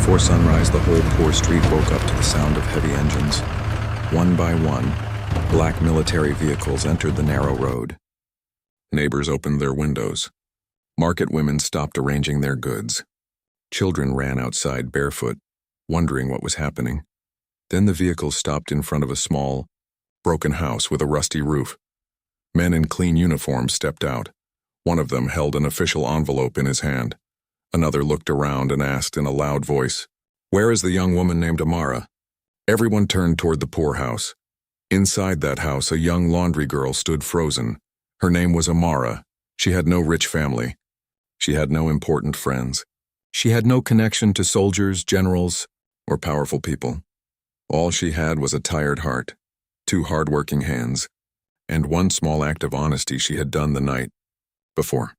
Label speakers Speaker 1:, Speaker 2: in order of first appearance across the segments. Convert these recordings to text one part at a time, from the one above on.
Speaker 1: Before sunrise, the whole poor street woke up to the sound of heavy engines. One by one, black military vehicles entered the narrow road. Neighbors opened their windows. Market women stopped arranging their goods. Children ran outside barefoot, wondering what was happening. Then the vehicles stopped in front of a small, broken house with a rusty roof. Men in clean uniforms stepped out. One of them held an official envelope in his hand. Another looked around and asked in a loud voice, "Where is the young woman named Amara?" Everyone turned toward the poor house. Inside that house, a young laundry girl stood frozen. Her name was Amara. She had no rich family. She had no important friends. She had no connection to soldiers, generals, or powerful people. All she had was a tired heart, 2 hard-working hands, and one small act of honesty she had done the night before.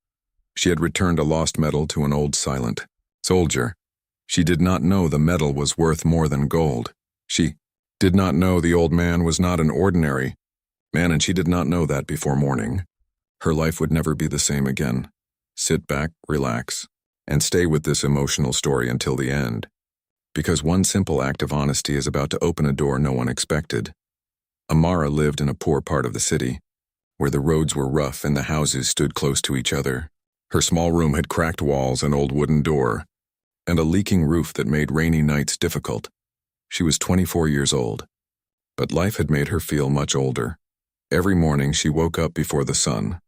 Speaker 1: She had returned a lost medal to an old silent soldier. She did not know the medal was worth more than gold. She did not know the old man was not an ordinary man, and she did not know that before morning. Her life would never be the same again. Sit back, relax, and stay with this emotional story until the end. Because one simple act of honesty is about to open a door no one expected. Amara lived in a poor part of the city, where the roads were rough and the houses stood close to each other. Her small room had cracked walls, an old wooden door, and a leaking roof that made rainy nights difficult. She was 24 years old, but life had made her feel much older. Every morning she woke up before the sun.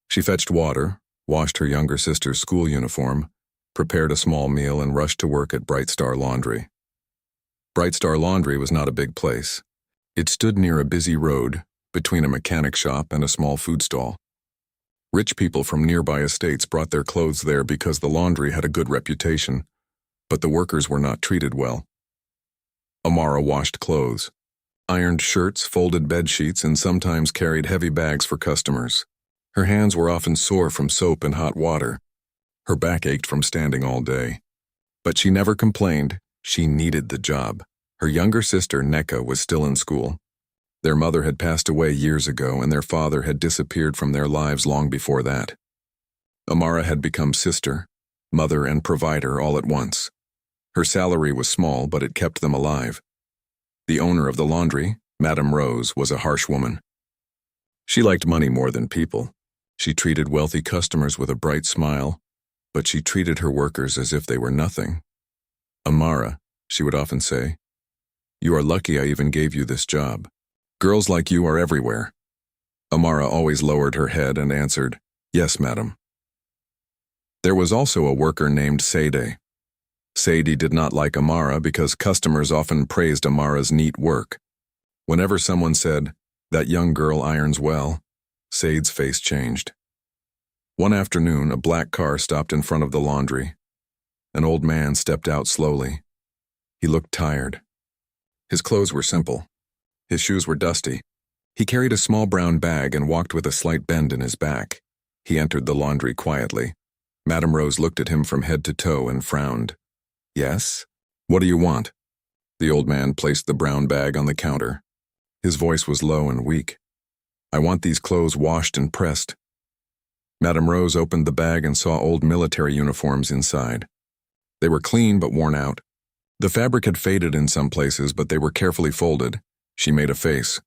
Speaker 1: She fetched water, washed her younger sister's school uniform, prepared a small meal, and rushed to work at Bright Star Laundry. Bright Star Laundry was not a big place. It stood near a busy road, between a mechanic shop and a small food stall. Rich people from nearby estates brought their clothes there because the laundry had a good reputation, but the workers were not treated well. Amara washed clothes, ironed shirts, folded bed sheets, and sometimes carried heavy bags for customers. Her hands were often sore from soap and hot water. Her back ached from standing all day. But she never complained. She needed the job. Her younger sister, Neka, was still in school. Their mother had passed away years ago, and their father had disappeared from their lives long before that. Amara had become sister, mother, and provider all at once. Her salary was small, but it kept them alive. The owner of the laundry, Madame Rose, was a harsh woman. She liked money more than people. She treated wealthy customers with a bright smile, but she treated her workers as if they were nothing. "Amara," she would often say, "you are lucky I even gave you this job. Girls like you are everywhere." Amara always lowered her head and answered, "Yes, madam." There was also a worker named Sadie. Sadie did not like Amara because customers often praised Amara's neat work. Whenever someone said, "That young girl irons well," Sade's face changed. One afternoon, a black car stopped in front of the laundry. An old man stepped out slowly. He looked tired. His clothes were simple. His shoes were dusty. He carried a small brown bag and walked with a slight bend in his back. He entered the laundry quietly. Madame Rose looked at him from head to toe and frowned. "Yes? What do you want?" The old man placed the brown bag on the counter. His voice was low and weak. "I want these clothes washed and pressed." Madame Rose opened the bag and saw old military uniforms inside. They were clean but worn out. The fabric had faded in some places, but they were carefully folded. She made a face.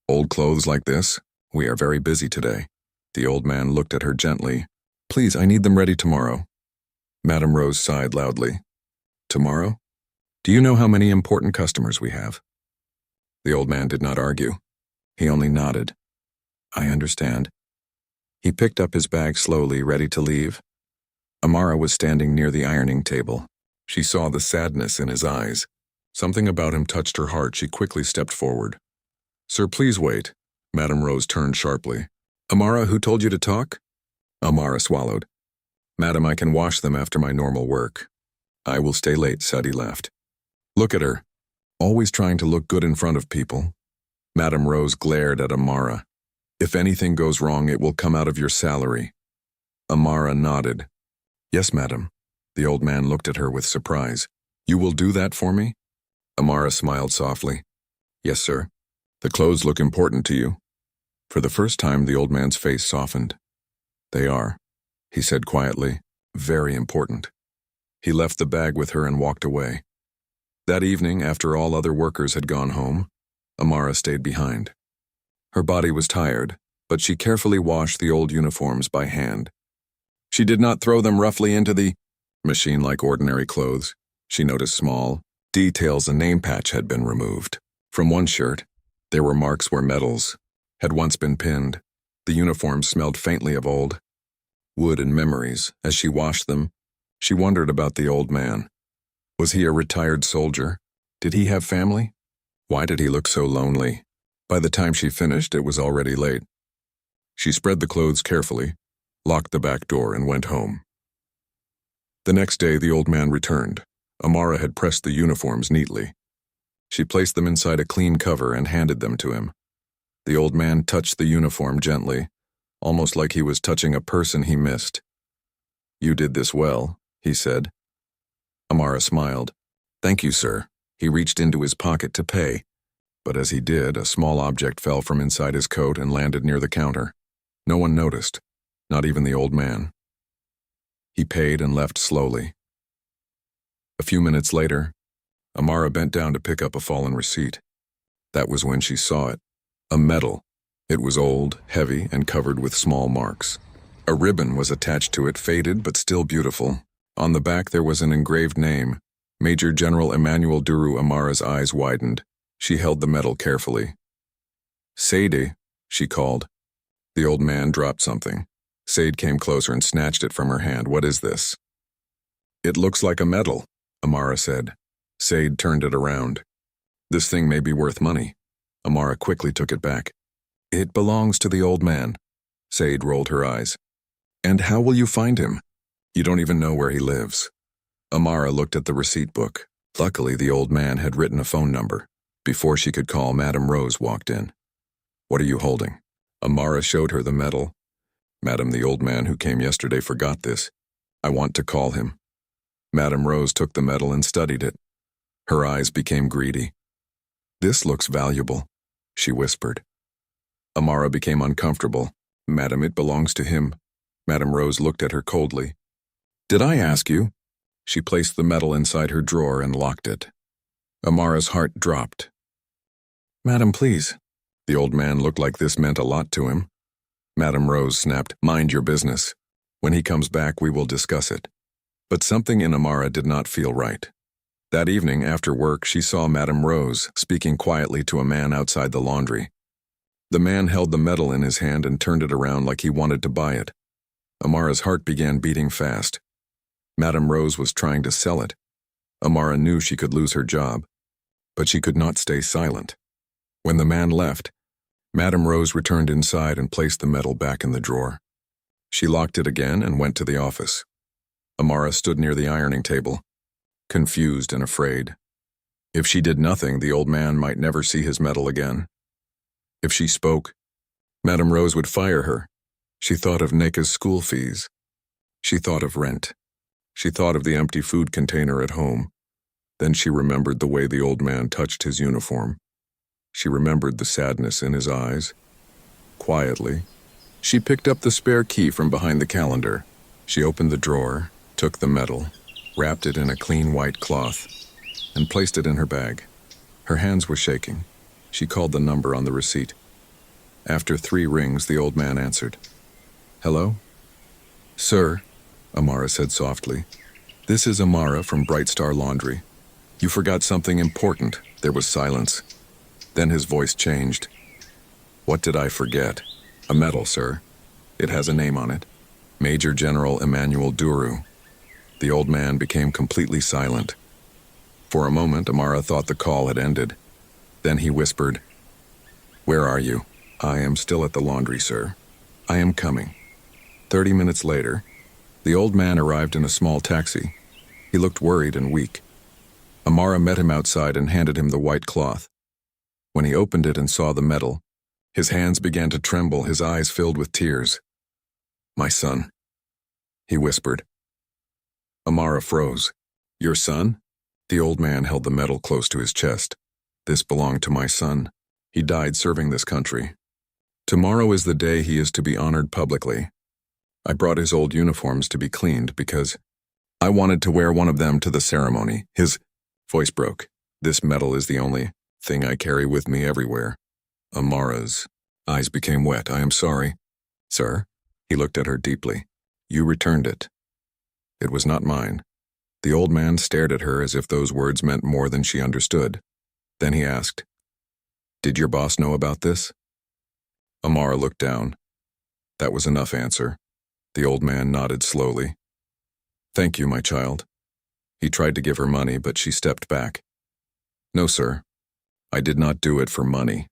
Speaker 1: "Old clothes like this? We are very busy today." The old man looked at her gently. "Please, I need them ready tomorrow." Madame Rose sighed loudly. "Tomorrow? Do you know how many important customers we have?" The old man did not argue. He only nodded. "I understand." He picked up his bag slowly, ready to leave. Amara was standing near the ironing table. She saw the sadness in his eyes. Something about him touched her heart. She quickly stepped forward. "Sir, please wait." Madame Rose turned sharply. "Amara, who told you to talk?" Amara swallowed. "Madam, I can wash them after my normal work." "I will stay late," Sadie laughed. "Look at her, always trying to look good in front of people." Madame Rose glared at Amara. "If anything goes wrong, it will come out of your salary." Amara nodded. "Yes, madam." The old man looked at her with surprise. "You will do that for me?" Amara smiled softly. "Yes, sir. The clothes look important to you." For the first time, the old man's face softened. "They are," he said quietly, "very important." He left the bag with her and walked away. That evening, after all other workers had gone home, Amara stayed behind. Her body was tired, but she carefully washed the old uniforms by hand. She did not throw them roughly into the machine like ordinary clothes. She noticed small details. A name patch had been removed. From one shirt, there were marks where medals had once been pinned. The uniforms smelled faintly of old wood and memories. As she washed them, she wondered about the old man. Was he a retired soldier? Did he have family? Why did he look so lonely? By the time she finished, it was already late. She spread the clothes carefully, locked the back door, and went home. The next day, the old man returned. Amara had pressed the uniforms neatly. She placed them inside a clean cover and handed them to him. The old man touched the uniform gently, almost like he was touching a person he missed. "You did this well," he said. Amara smiled. "Thank you, sir." He reached into his pocket to pay, but as he did, a small object fell from inside his coat and landed near the counter. No one noticed, not even the old man. He paid and left slowly. A few minutes later, Amara bent down to pick up a fallen receipt. That was when she saw it. A medal. It was old, heavy, and covered with small marks. A ribbon was attached to it, faded but still beautiful. On the back there was an engraved name, Major General Emmanuel Duru. Amara's eyes widened. She held the medal carefully. "Sadie," she called. The old man dropped something. Sade came closer and snatched it from her hand. "What is this?" "It looks like a medal," Amara said. Sade turned it around. "This thing may be worth money." Amara quickly took it back. "It belongs to the old man." Sade rolled her eyes. "And how will you find him? You don't even know where he lives." Amara looked at the receipt book. Luckily, the old man had written a phone number. Before she could call, Madame Rose walked in. "What are you holding?" Amara showed her the medal. "Madam, the old man who came yesterday forgot this. I want to call him." Madame Rose took the medal and studied it. Her eyes became greedy. "This looks valuable," she whispered. Amara became uncomfortable. "Madam, it belongs to him." Madame Rose looked at her coldly. "Did I ask you?" She placed the medal inside her drawer and locked it. Amara's heart dropped. "Madam, please." The old man looked like this meant a lot to him. Madame Rose snapped, "Mind your business. When he comes back, we will discuss it." But something in Amara did not feel right. That evening, after work, she saw Madame Rose speaking quietly to a man outside the laundry. The man held the medal in his hand and turned it around like he wanted to buy it. Amara's heart began beating fast. Madame Rose was trying to sell it. Amara knew she could lose her job, but she could not stay silent. When the man left, Madame Rose returned inside and placed the medal back in the drawer. She locked it again and went to the office. Amara stood near the ironing table, confused and afraid. If she did nothing, the old man might never see his medal again. If she spoke, Madame Rose would fire her. She thought of Neka's school fees. She thought of rent. She thought of the empty food container at home. Then she remembered the way the old man touched his uniform. She remembered the sadness in his eyes. Quietly, she picked up the spare key from behind the calendar. She opened the drawer, took the medal, wrapped it in a clean white cloth, and placed it in her bag. Her hands were shaking. She called the number on the receipt. After 3 rings, the old man answered. "Hello?" "Sir," Amara said softly. "This is Amara from Bright Star Laundry. You forgot something important." There was silence. Then his voice changed. "What did I forget?" "A medal, sir. It has a name on it. Major General Emmanuel Duru." The old man became completely silent. For a moment, Amara thought the call had ended. Then he whispered, "Where are you?" "I am still at the laundry, sir." "I am coming." 30 minutes later, the old man arrived in a small taxi. He looked worried and weak. Amara met him outside and handed him the white cloth. When he opened it and saw the medal, his hands began to tremble, his eyes filled with tears. "My son," he whispered. Amara froze. "Your son?" The old man held the medal close to his chest. "This belonged to my son. He died serving this country. Tomorrow is the day he is to be honored publicly. I brought his old uniforms to be cleaned because I wanted to wear one of them to the ceremony. His voice broke. This medal is the only thing I carry with me everywhere. Amara's eyes became wet. I am sorry. Sir? He looked at her deeply. You returned it. It was not mine. The old man stared at her as if those words meant more than she understood. Then he asked, Did your boss know about this? Amara looked down. That was enough answer. The old man nodded slowly. Thank you, my child. He tried to give her money, but she stepped back. No, sir. I did not do it for money.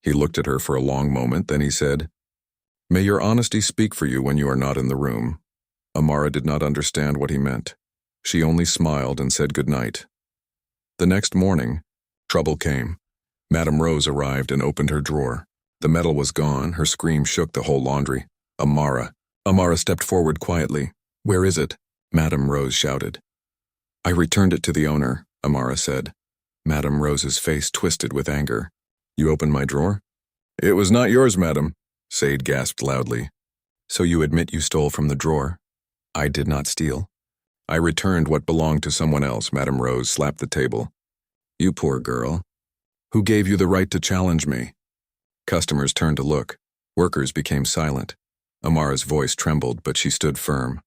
Speaker 1: He looked at her for a long moment, then he said, May your honesty speak for you when you are not in the room. Amara did not understand what he meant. She only smiled and said good night. The next morning, trouble came. Madame Rose arrived and opened her drawer. The medal was gone. Her scream shook the whole laundry. Amara. Amara stepped forward quietly. Where is it? Madame Rose shouted. I returned it to the owner, Amara said. Madame Rose's face twisted with anger. You opened my drawer? It was not yours, madam, Sade gasped loudly. So you admit you stole from the drawer? I did not steal. I returned what belonged to someone else, Madame Rose slapped the table. You poor girl. Who gave you the right to challenge me? Customers turned to look. Workers became silent. Amara's voice trembled, but she stood firm.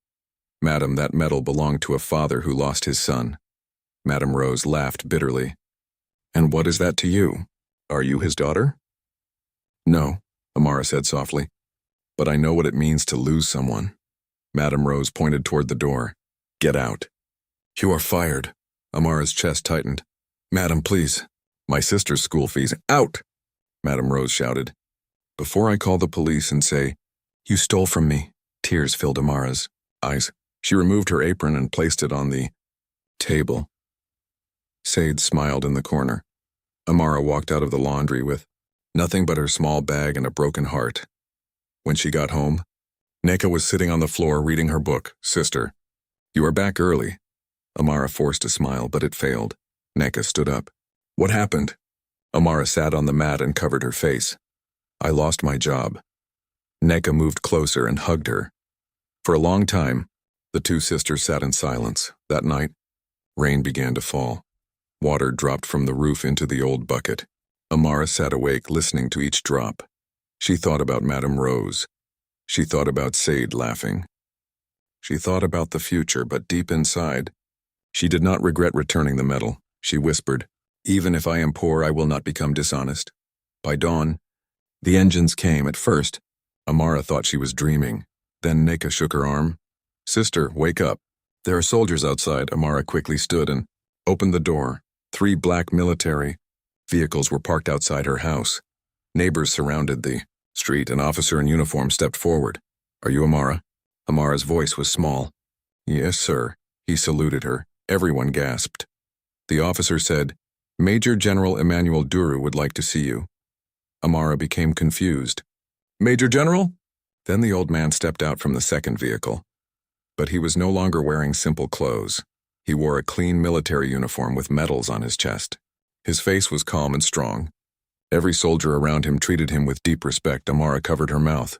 Speaker 1: Madam, that medal belonged to a father who lost his son. Madame Rose laughed bitterly. And what is that to you? Are you his daughter? No, Amara said softly. But I know what it means to lose someone. Madame Rose pointed toward the door. Get out. You are fired. Amara's chest tightened. Madam, please. My sister's school fees. Out! Madame Rose shouted. Before I call the police and say, You stole from me, tears filled Amara's eyes. She removed her apron and placed it on the table. Sade smiled in the corner. Amara walked out of the laundry with nothing but her small bag and a broken heart. When she got home, Neka was sitting on the floor reading her book. Sister, you are back early. Amara forced a smile, but it failed. Neka stood up. What happened? Amara sat on the mat and covered her face. I lost my job. Neka moved closer and hugged her. For a long time, the two sisters sat in silence. That night, rain began to fall. Water dropped from the roof into the old bucket. Amara sat awake, listening to each drop. She thought about Madame Rose. She thought about Sade laughing. She thought about the future, but deep inside, she did not regret returning the medal. She whispered, Even if I am poor, I will not become dishonest. By dawn, the engines came. At first, Amara thought she was dreaming. Then Neka shook her arm. Sister, wake up. There are soldiers outside. Amara quickly stood and opened the door. 3 black military vehicles were parked outside her house. Neighbors surrounded the street. An officer in uniform stepped forward. Are you Amara? Amara's voice was small. Yes, sir. He saluted her. Everyone gasped. The officer said, Major General Emmanuel Duru would like to see you. Amara became confused. Major General? Then the old man stepped out from the second vehicle. But he was no longer wearing simple clothes. He wore a clean military uniform with medals on his chest. His face was calm and strong. Every soldier around him treated him with deep respect. Amara covered her mouth.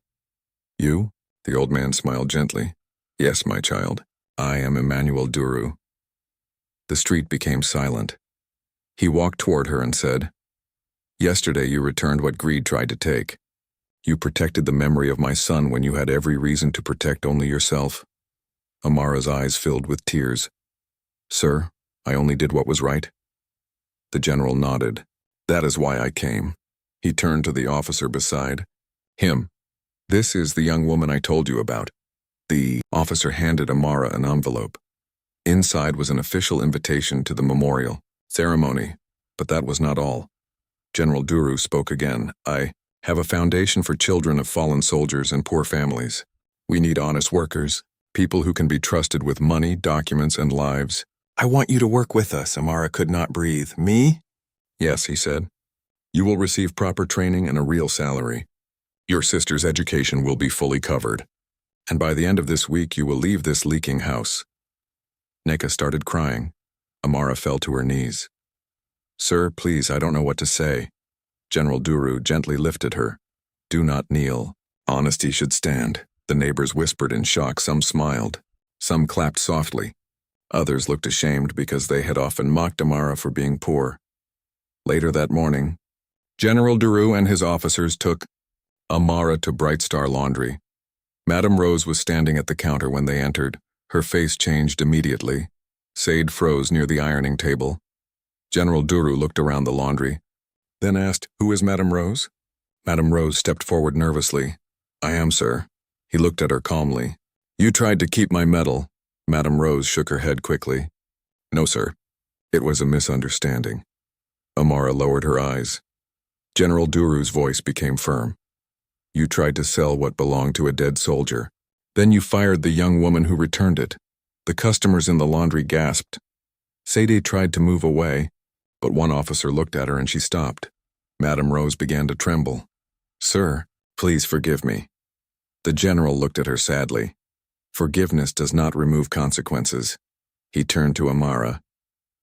Speaker 1: You? The old man smiled gently. Yes, my child. I am Emmanuel Duru. The street became silent. He walked toward her and said, Yesterday you returned what greed tried to take. You protected the memory of my son when you had every reason to protect only yourself. Amara's eyes filled with tears. Sir, I only did what was right. The general nodded. That is why I came. He turned to the officer beside him. This is the young woman I told you about. The officer handed Amara an envelope. Inside was an official invitation to the memorial ceremony, but that was not all. General Duru spoke again. I have a foundation for children of fallen soldiers and poor families. We need honest workers, people who can be trusted with money, documents, and lives. I want you to work with us. Amara could not breathe. Me? Yes, he said. You will receive proper training and a real salary. Your sister's education will be fully covered. And by the end of this week, you will leave this leaking house. Neka started crying. Amara fell to her knees. Sir, please, I don't know what to say. General Duru gently lifted her. Do not kneel. Honesty should stand. The neighbors whispered in shock. Some smiled. Some clapped softly. Others looked ashamed because they had often mocked Amara for being poor. Later that morning, General Duru and his officers took Amara to Bright Star Laundry. Madame Rose was standing at the counter when they entered. Her face changed immediately. Sade froze near the ironing table. General Duru looked around the laundry, then asked, "Who is Madame Rose?" Madame Rose stepped forward nervously. "I am, sir." He looked at her calmly. "You tried to keep my medal." Madame Rose shook her head quickly. "No, sir. It was a misunderstanding." Amara lowered her eyes. General Duru's voice became firm. "You tried to sell what belonged to a dead soldier. Then you fired the young woman who returned it." The customers in the laundry gasped. Sade tried to move away, but one officer looked at her and she stopped. Madame Rose began to tremble. "Sir, please forgive me." The general looked at her sadly. "Forgiveness does not remove consequences." He turned to Amara.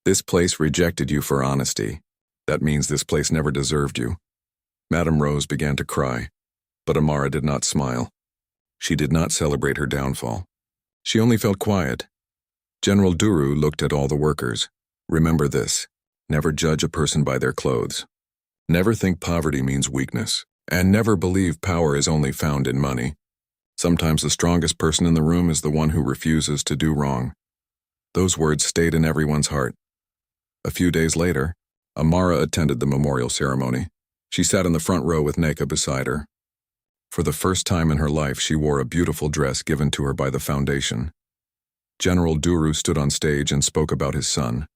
Speaker 1: "This place rejected you for honesty. That means this place never deserved you." Madame Rose began to cry, but Amara did not smile. She did not celebrate her downfall. She only felt quiet. General Duru looked at all the workers. "Remember this. Never judge a person by their clothes. Never think poverty means weakness. And never believe power is only found in money. Sometimes the strongest person in the room is the one who refuses to do wrong." Those words stayed in everyone's heart. A few days later, Amara attended the memorial ceremony. She sat in the front row with Neka beside her. For the first time in her life, she wore a beautiful dress given to her by the foundation. General Duru stood on stage and spoke about his son.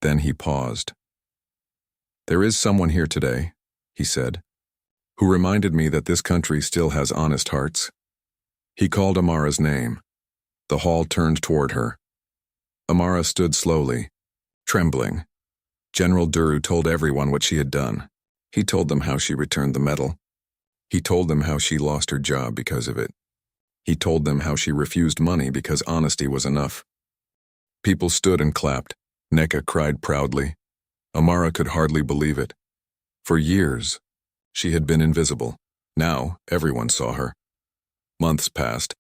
Speaker 1: Then he paused. "There is someone here today," he said, "who reminded me that this country still has honest hearts." He called Amara's name. The hall turned toward her. Amara stood slowly, trembling. General Duru told everyone what she had done. He told them how she returned the medal. He told them how she lost her job because of it. He told them how she refused money because honesty was enough. People stood and clapped. Neka cried proudly. Amara could hardly believe it. For years, she had been invisible. Now, everyone saw her. Months passed.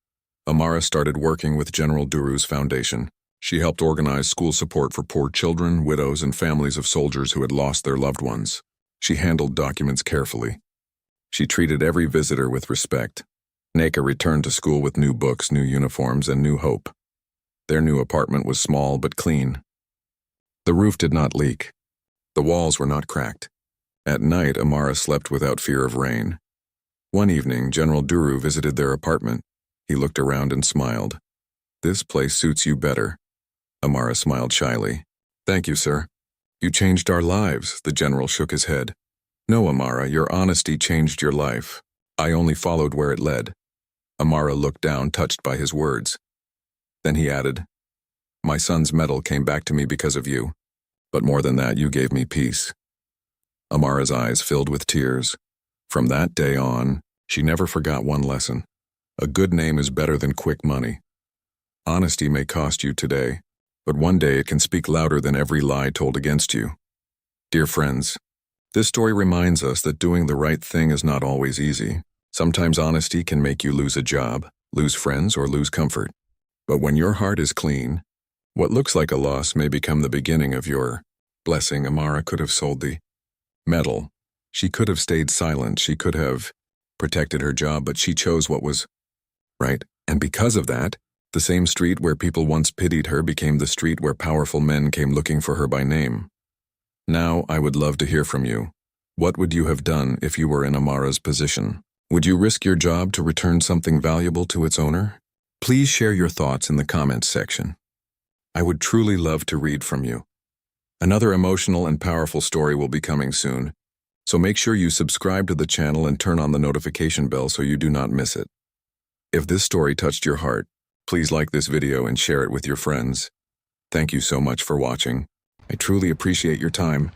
Speaker 1: Amara started working with General Duru's foundation. She helped organize school support for poor children, widows, and families of soldiers who had lost their loved ones. She handled documents carefully. She treated every visitor with respect. Neka returned to school with new books, new uniforms, and new hope. Their new apartment was small but clean. The roof did not leak. The walls were not cracked. At night, Amara slept without fear of rain. One evening, General Duru visited their apartment. He looked around and smiled. "This place suits you better." Amara smiled shyly. "Thank you, sir." "You changed our lives," the general shook his head. "No, Amara, your honesty changed your life. I only followed where it led." Amara looked down, touched by his words. Then he added, "My son's medal came back to me because of you. But more than that, you gave me peace." Amara's eyes filled with tears. From that day on, she never forgot one lesson. A good name is better than quick money. Honesty may cost you today, but one day it can speak louder than every lie told against you. Dear friends, this story reminds us that doing the right thing is not always easy. Sometimes honesty can make you lose a job, lose friends, or lose comfort. But when your heart is clean, what looks like a loss may become the beginning of your blessing. Amara could have sold the medal. She could have stayed silent. She could have protected her job, but she chose what was right. And because of that, the same street where people once pitied her became the street where powerful men came looking for her by name. Now, I would love to hear from you. What would you have done if you were in Amara's position? Would you risk your job to return something valuable to its owner? Please share your thoughts in the comments section. I would truly love to read from you. Another emotional and powerful story will be coming soon, so make sure you subscribe to the channel and turn on the notification bell so you do not miss it. If this story touched your heart, please like this video and share it with your friends. Thank you so much for watching. I truly appreciate your time.